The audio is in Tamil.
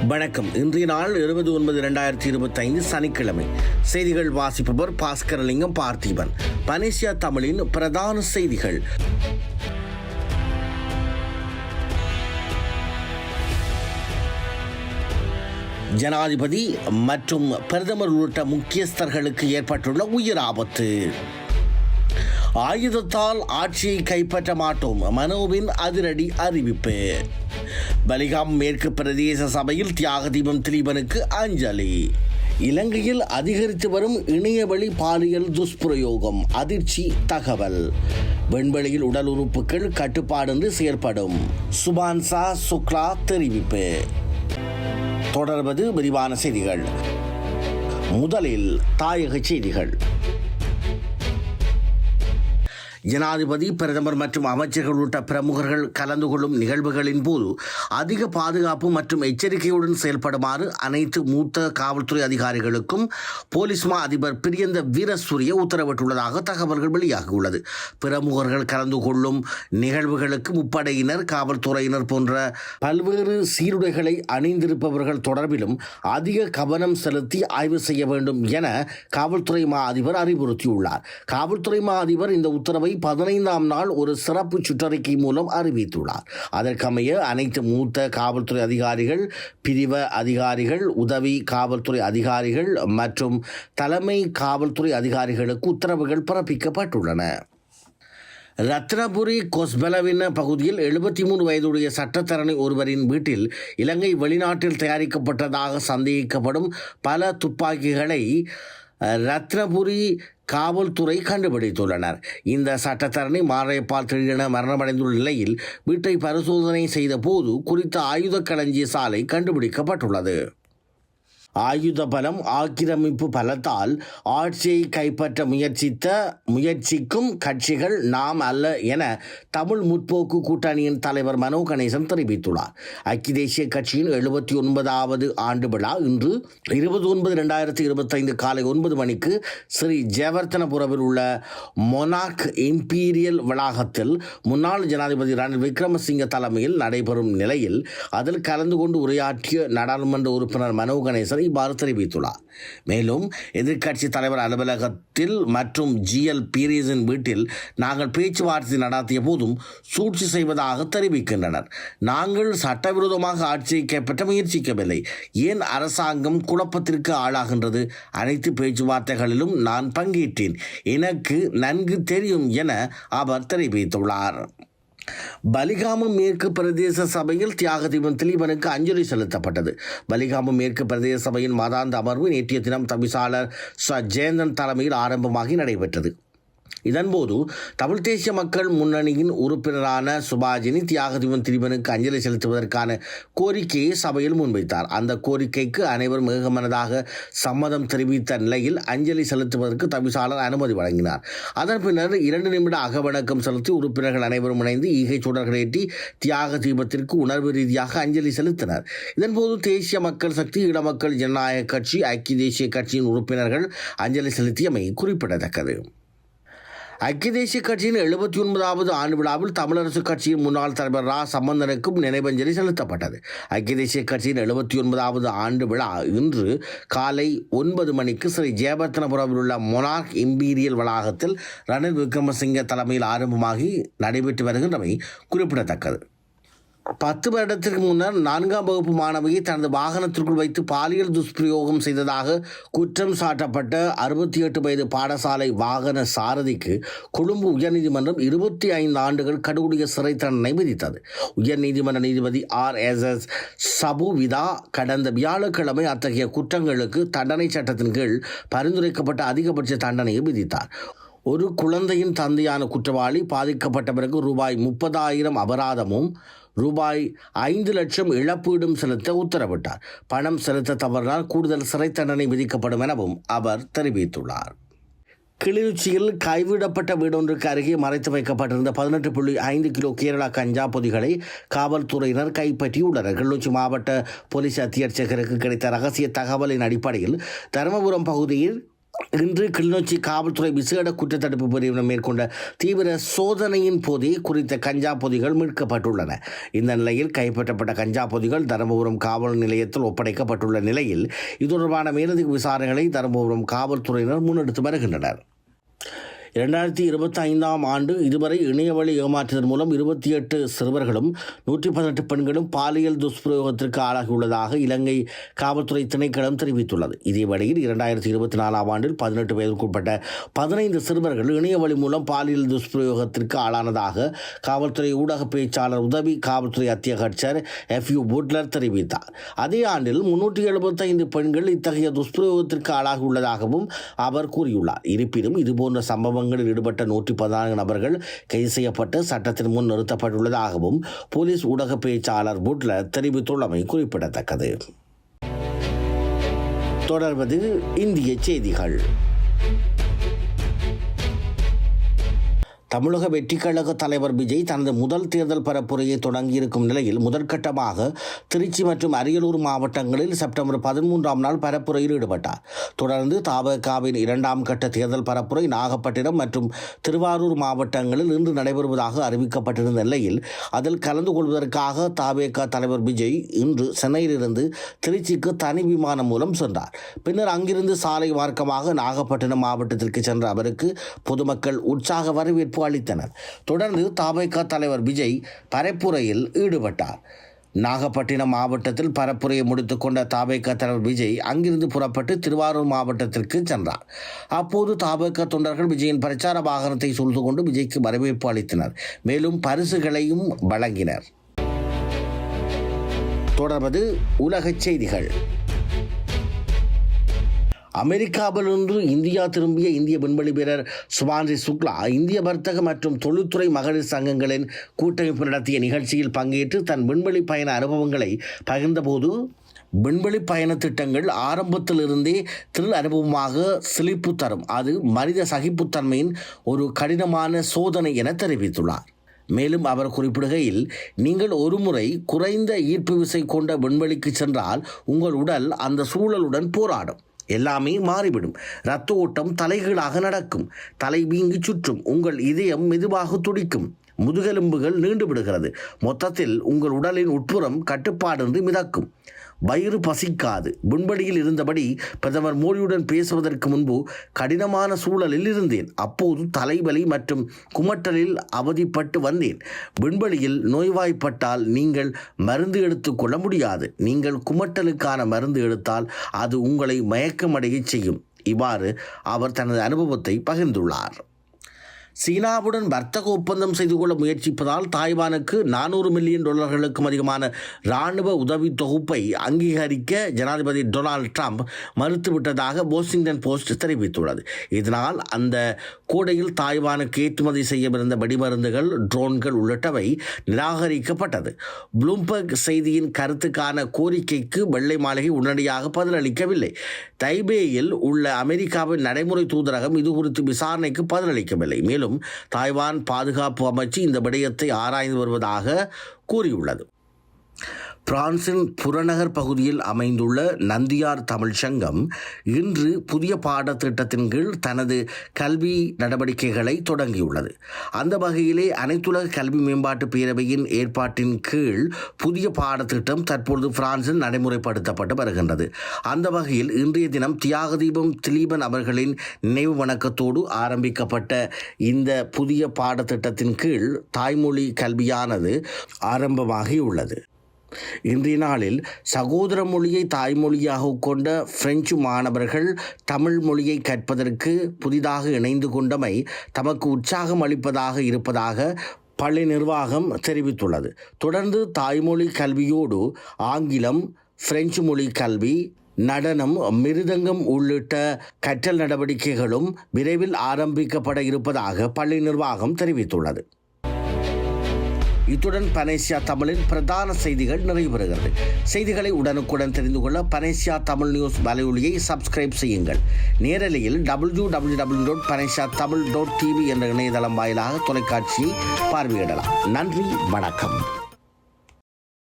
வணக்கம். இன்றைய நாள் 20/9/2025 சனிக்கிழமை. செய்திகள் வாசிப்பவர் பாஸ்கரலிங்கம் பார்த்திபன். பனேசியா தமிழின் பிரதான செய்திகள். ஜனாதிபதி மற்றும் பிரதமர் உள்ளிட்ட முக்கியஸ்தர்களுக்கு ஏற்பட்டுள்ள உயிர் ஆபத்து. ஆயுதத்தால் ஆட்சியை கைப்பற்ற மாட்டோம், மனோவின் அதிரடி அறிவிப்பு. பலிகாம் மேற்கு பிரதேச சபையில் தியாக தீபம் திலீபனுக்கு அஞ்சலி. இலங்கையில் அதிகரித்து வரும் இணையவழி பாலியல் துஷ்பிரயோகம், அதிர்ச்சி தகவல். விண்வெளியில் உடல் உறுப்புகள் கட்டுப்பாடின்றி செயல்படும், சுபான்சா சுக்லா தெரிவிப்பு. தொடர்வது விரிவான செய்திகள். முதலில் தாயக செய்திகள். ஜனாதிபதி, பிரதமர் மற்றும் அமைச்சர்கள் உள்ளிட்ட பிரமுகர்கள் கலந்து கொள்ளும் நிகழ்வுகளின் போது அதிக பாதுகாப்பு மற்றும் எச்சரிக்கையுடன் செயல்படுமாறு அனைத்து மூத்த காவல்துறை அதிகாரிகளுக்கும் போலீஸ் மா அதிபர் பிரியந்த வீரசூரிய உத்தரவிட்டுள்ளதாக தகவல்கள் வெளியாகியுள்ளது. பிரமுகர்கள் கலந்து கொள்ளும் நிகழ்வுகளுக்கு முப்படையினர், காவல்துறையினர் போன்ற பல்வேறு சீருடைகளை அணிந்திருப்பவர்கள் தொடர்பிலும் அதிக கவனம் செலுத்தி ஆய்வு செய்ய வேண்டும் என காவல்துறை மா அதிபர் அறிவுறுத்தியுள்ளார். காவல்துறை மா அதிபர் இந்த உத்தரவை 15ஆம் நாள் ஒரு சிறப்பு சுற்றறிக்கை மூலம் அறிவித்துள்ளார். அதற்கமைய அனைத்து மூத்த காவல்துறை அதிகாரிகள், பிரிவு அதிகாரிகள், உதவி காவல்துறை அதிகாரிகள் மற்றும் தலைமை காவல்துறை அதிகாரிகளுக்கு உத்தரவுகள் பிறப்பிக்கப்பட்டுள்ளன. ரத்னபுரி கொஸ்பெலவின பகுதியில் 73 வயதுடைய சட்டத்தரணி ஒருவரின் வீட்டில் இலங்கை வெளிநாட்டில் தயாரிக்கப்பட்டதாக சந்தேகிக்கப்படும் பல துப்பாக்கிகளை ரத்னபுரி காவல்துறை கண்டுபிடித்துள்ளனர். இந்த சட்டத்தரணி மாரடைப்பால் திடீரென மரணமடைந்துள்ள நிலையில் வீட்டை பரிசோதனை செய்த போது குறித்த ஆயுத களஞ்சிய சாலை கண்டுபிடிக்கப்பட்டுள்ளது. ஆயுத பலம், ஆக்கிரமிப்பு பலத்தால் ஆட்சியை கைப்பற்ற முயற்சிக்கும் கட்சிகள் நாம் அல்ல என தமிழ் முற்போக்கு கூட்டணியின் தலைவர் மனோ கணேசன் தெரிவித்துள்ளார். ஐக்கிய தேசிய கட்சியின் 79வது ஆண்டு விழா இன்று 20/9/2025 காலை 9 மணிக்கு ஸ்ரீ ஜெயவர்தனபுரவில் உள்ள மொனார்க் இம்பீரியல் வளாகத்தில் முன்னாள் ஜனாதிபதி ரணில் விக்ரமசிங்க தலைமையில் நடைபெறும் நிலையில் அதில் கலந்து கொண்டு உரையாற்றிய நாடாளுமன்ற உறுப்பினர் மனோ கணேசன் இவ்வாறு தெரிவித்துள்ளார். மேலும் எதிர்க்கட்சி தலைவர் அலுவலகத்தில் மற்றும் GL பீரியஸின் வீட்டில் நாங்கள் பேச்சுவார்த்தை நடத்திய போதும் சூழ்ச்சி செய்வதாக தெரிவிக்கின்றனர். நாங்கள் சட்டவிரோதமாக ஆட்சியை கைப்பற்ற முயற்சிக்கவில்லை. ஏன் அரசாங்கம் குழப்பத்திற்கு ஆளாகின்றது? அனைத்து பேச்சுவார்த்தைகளிலும் நான் பங்கேற்றேன், எனக்கு நன்கு தெரியும் என அவர் தெரிவித்துள்ளார். பலிகாமம் மேற்கு பிரதேச சபையில் தியாக தீபம் திலீபனுக்கு அஞ்சலி செலுத்தப்பட்டது. பலிகாமம் மேற்கு பிரதேச சபையின் மாதாந்த அமர்வு நேற்றைய தினம் தவிசாளர் ஜெயந்தன் தலைமையில் ஆரம்பமாகி நடைபெற்றது. இதன்போது தமிழ் தேசிய மக்கள் முன்னணியின் உறுப்பினரான சுபாஜினி தியாக தீபம் திலீபனுக்கு அஞ்சலி செலுத்துவதற்கான கோரிக்கையை சபையில் முன்வைத்தார். அந்த கோரிக்கைக்கு அனைவரும் ஏகமனதாக சம்மதம் தெரிவித்த நிலையில் அஞ்சலி செலுத்துவதற்கு தவிசாளர் அனுமதி வழங்கினார். அதன் பின்னர் 2 நிமிட அகவணக்கம் செலுத்தி உறுப்பினர்கள் அனைவரும் இணைந்து ஈகை சுடர்களேற்றி தியாக தீபத்திற்கு உணர்வு ரீதியாக அஞ்சலி செலுத்தினர். இதன்போது தேசிய மக்கள் சக்தி, இடமக்கள் ஜனநாயக கட்சி, ஐக்கிய தேசிய கட்சியின் உறுப்பினர்கள் அஞ்சலி செலுத்தியமை குறிப்பிடத்தக்கது. ஐக்கிய தேசிய கட்சியின் 79வது ஆண்டு விழாவில் தமிழரசு கட்சியின் முன்னாள் தலைவர் ரா சம்பந்தனுக்கும் நினைவஞ்சலி செலுத்தப்பட்டது. ஐக்கிய தேசிய கட்சியின் 79வது ஆண்டு விழா இன்று காலை 9 மணிக்கு ஸ்ரீ ஜெயவர்தனபுரவில் உள்ள மொனார்க் இம்பீரியல் வளாகத்தில் ரணில் விக்ரமசிங்க தலைமையில் ஆரம்பமாகி நடைபெற்று வருகின்றமை குறிப்பிடத்தக்கது. 10 வருடத்திற்கு முன்னர் 4ஆம் வகுப்பு மாணவியை தனது வாகனத்திற்குள் வைத்து பாலியல் துஷ்பிரயோகம் செய்ததாக குற்றம் சாட்டப்பட்ட 68 வயது பாடசாலை வாகன சாரதிக்கு கொழும்பு உயர்நீதிமன்றம் 25 ஆண்டுகள் கடுகுடிய சிறை தண்டனை விதித்தது. உயர்நீதிமன்ற நீதிபதி RSS சபுவிதா கடந்த வியாழக்கிழமை அத்தகைய குற்றங்களுக்கு தண்டனை சட்டத்தின் கீழ் பரிந்துரைக்கப்பட்ட அதிகபட்ச தண்டனையை விதித்தார். ஒரு குழந்தையின் தந்தையான குற்றவாளி பாதிக்கப்பட்டவருக்கு ரூபாய் 30,000 அபராதமும் ரூபாய் 5 லட்சம் இழப்பீடும் செலுத்த உத்தரவிட்டார். பணம் செலுத்த தவறினால் கூடுதல் சிறை தண்டனை விதிக்கப்படும் எனவும் அவர் தெரிவித்துள்ளார். கிளிநொச்சியில் கைவிடப்பட்ட வீடொன்றுக்கு அருகே மறைத்து வைக்கப்பட்டிருந்த 18.5 கிலோ கேரளா கஞ்சா பொதிகளை காவல்துறையினர் கைப்பற்றியுள்ளனர். கிளிநொச்சி மாவட்ட போலீஸ் அத்தியட்சகருக்கு கிடைத்த ரகசிய தகவலின் அடிப்படையில் தருமபுரம் பகுதியில் இன்று கிளிநொச்சி காவல்துறை விசேட குற்றத்தடுப்பு பிரிவினர் மேற்கொண்ட தீவிர சோதனையின் போதே குறித்த கஞ்சா பொதிகள் மீட்கப்பட்டுள்ளன. இந்த நிலையில் கைப்பற்றப்பட்ட கஞ்சா பொதிகள் தருமபுரம் காவல் நிலையத்தில் ஒப்படைக்கப்பட்டுள்ள நிலையில் இது தொடர்பான மேலதிக விசாரணைகளை தருமபுரம் காவல்துறையினர் முன்னெடுத்து வருகின்றனர். 2025ஆம் ஆண்டு இதுவரை இணையவழி ஏமாற்றுதல் மூலம் 28 சிறுவர்களும் 118 பெண்களும் பாலியல் துஷ்பிரயோகத்திற்கு ஆளாகியுள்ளதாக இலங்கை காவல்துறை திணைக்களம் தெரிவித்துள்ளது. இதேவேளையில் 2024ஆம் ஆண்டில் 18 வயதுக்குட்பட்ட 15 சிறுவர்கள் இணையவழி மூலம் பாலியல் துஷ்பிரயோகத்திற்கு ஆளானதாக காவல்துறை ஊடக பேச்சாளர் உதவி காவல்துறை அத்தியட்சர் FU புட்லர் தெரிவித்தார். அதே ஆண்டில் 375 பெண்கள் இத்தகைய துஷ்பிரயோகத்திற்கு ஆளாகியுள்ளதாகவும் அவர் கூறியுள்ளார். இருப்பினும் இதுபோன்ற சம்பவங்கள் ஈடுபட்ட 114 நபர்கள் கைது செய்யப்பட்டு சட்டத்தின் முன் நிறுத்தப்பட்டுள்ளதாகவும் போலீஸ் ஊடக பேச்சாளர் புட்லர் தெரிவித்துள்ளமை குறிப்பிடத்தக்கது. தொடர்வது இந்திய செய்திகள். தமிழக வெற்றி கழக தலைவர் விஜய் தனது முதல் தேர்தல் பரப்புரையை தொடங்கியிருக்கும் நிலையில் முதற்கட்டமாக திருச்சி மற்றும் அரியலூர் மாவட்டங்களில் செப்டம்பர் 13ஆம் நாள் பரப்புரையில் ஈடுபட்டார். தொடர்ந்து தபகவின் 2ஆம் கட்ட தேர்தல் பரப்புரை நாகப்பட்டினம் மற்றும் திருவாரூர் மாவட்டங்களில் இன்று நடைபெறுவதாக அறிவிக்கப்பட்டிருந்த நிலையில் அதில் கலந்து கொள்வதற்காக தபக தலைவர் விஜய் இன்று சென்னையிலிருந்து திருச்சிக்கு தனி விமானம் மூலம் சென்றார். பின்னர் அங்கிருந்து சாலை மார்க்கமாக நாகப்பட்டினம் மாவட்டத்திற்கு சென்ற அவருக்கு பொதுமக்கள் உற்சாக வரவேற்பு அளித்தனர். தொடர்ந்து தபக தலைவர் விஜய் பரப்புரையில் ஈடுபட்டார். நாகப்பட்டினம் மாவட்டத்தில் பரப்புரையை முடித்துக் கொண்ட தபக தலைவர் விஜய் அங்கிருந்து புறப்பட்டு திருவாரூர் மாவட்டத்திற்கு சென்றார். அப்போது தபக தொண்டர்கள் விஜயின் பிரச்சார வாகனத்தை சூழ்ந்து கொண்டு விஜய்க்கு வரவேற்பு அளித்தனர். மேலும் பரிசுகளையும் வழங்கினர். தொடர்வது உலகச் செய்திகள். அமெரிக்காவிலிருந்து இந்தியா திரும்பிய இந்திய விண்வெளி வீரர் சுபான்சி சுக்லா இந்திய வர்த்தக மற்றும் தொழில்துறை மகளிர் சங்கங்களின் கூட்டமைப்பு நடத்திய நிகழ்ச்சியில் பங்கேற்று தன் விண்வெளி பயண அனுபவங்களை பகிர்ந்தபோது விண்வெளி பயண திட்டங்கள் ஆரம்பத்திலிருந்தே திரில் அனுபவமாக சிலிப்பு தரும், அது மனித சகிப்புத்தன்மையின் ஒரு கடினமான சோதனை என தெரிவித்துள்ளார். மேலும் அவர் குறிப்பிடுகையில், நீங்கள் ஒருமுறை குறைந்த ஈர்ப்பு விசை கொண்ட விண்வெளிக்கு சென்றால் உங்கள் உடல் அந்த சூழலுடன் போராடும். எல்லாமே மாறிவிடும். இரத்த ஓட்டம் தலைகீழாக நடக்கும், தலை வீங்கி சுற்றும், உங்கள் இதயம் மெதுவாக துடிக்கும், முதுகெலும்புகள் நீண்டு விடுகிறது. மொத்தத்தில் உங்கள் உடலின் உட்புறம் கட்டுப்பாடின்றி மிதக்கும். வயிறு பசிக்காது. விண்வெளியில் இருந்தபடி பிரதமர் மோடியுடன் பேசுவதற்கு முன்பு கடினமான சூழலில் இருந்தேன். அப்போது தலைவலி மற்றும் குமட்டலில் அவதிப்பட்டு வந்தேன். விண்வெளியில் நோய்வாய்ப்பட்டால் நீங்கள் மருந்து எடுத்துக்கொள்ள முடியாது. நீங்கள் குமட்டலுக்கான மருந்து எடுத்தால் அது உங்களை மயக்கமடைய செய்யும். இவ்வாறு அவர் தனது அனுபவத்தை பகிர்ந்துள்ளார். சீனாவுடன் வர்த்தக ஒப்பந்தம் செய்து கொள்ள முயற்சிப்பதால் தாய்வானுக்கு $400 மில்லியன் அதிகமான இராணுவ உதவி தொகுப்பை அங்கீகரிக்க ஜனாதிபதி டொனால்ட் ட்ரம்ப் மறுத்துவிட்டதாக வாஷிங்டன் போஸ்ட் தெரிவித்துள்ளது. இதனால் அந்த கோடையில் தாய்வானுக்கு ஏற்றுமதி செய்யவிருந்த வெடிமருந்துகள், ட்ரோன்கள் உள்ளிட்டவை நிராகரிக்கப்பட்டது. ப்ளூம்பர்க் செய்தியின் கருத்துக்கான கோரிக்கைக்கு வெள்ளை மாளிகை உடனடியாக பதிலளிக்கவில்லை. தைபேயில் உள்ள அமெரிக்காவின் நடைமுறை தூதரகம் இது குறித்து விசாரணைக்கு பதிலளிக்கவில்லை. மேலும் தாய்வான் பாதுகாப்பு அமைச்சு இந்த விடயத்தை ஆராய்ந்து வருவதாக கூறியுள்ளது. பிரான்சின் புறநகர் பகுதியில் அமைந்துள்ள நந்தியார் தமிழ் சங்கம் இன்று புதிய பாடத்திட்டத்தின் கீழ் தனது கல்வி நடவடிக்கைகளை தொடங்கியுள்ளது. அந்த வகையிலே அனைத்துலக கல்வி மேம்பாட்டு பேரவையின் ஏற்பாட்டின் கீழ் புதிய பாடத்திட்டம் தற்பொழுது பிரான்சில் நடைமுறைப்படுத்தப்பட்டு வருகின்றது. அந்த வகையில் இன்றைய தினம் தியாகதீபம் திலீபன் அவர்களின் நினைவு வணக்கத்தோடு ஆரம்பிக்கப்பட்ட இந்த புதிய பாடத்திட்டத்தின் கீழ் தாய்மொழி கல்வியானது ஆரம்பமாகியுள்ளது. இன்றைய நாளில் சகோதர மொழியை தாய்மொழியாக கொண்ட பிரெஞ்சு மாணவர்கள் தமிழ் மொழியை கற்பதற்கு புதிதாக இணைந்து கொண்டமை தமக்கு உற்சாகம் அளிப்பதாக இருப்பதாக பள்ளி நிர்வாகம் தெரிவித்துள்ளது. தொடர்ந்து தாய்மொழி கல்வியோடு ஆங்கிலம், பிரெஞ்சு மொழி கல்வி, நடனம், மிருதங்கம் உள்ளிட்ட கற்றல் நடவடிக்கைகளும் விரைவில் ஆரம்பிக்கப்பட இருப்பதாக பள்ளி நிர்வாகம் தெரிவித்துள்ளது. இத்துடன் பனேசியா தமிழின் பிரதான செய்திகள் நிறைவு பெறுகிறது. செய்திகளை உடனுக்குடன் தெரிந்து கொள்ள பனேசியா தமிழ் நியூஸ் வலையொலியை சப்ஸ்கிரைப் செய்யுங்கள். நேரலையில் www.panesiatamil.tv என்ற இணையதளம் வாயிலாக தொலைக்காட்சியை பார்வையிடலாம். நன்றி, வணக்கம்.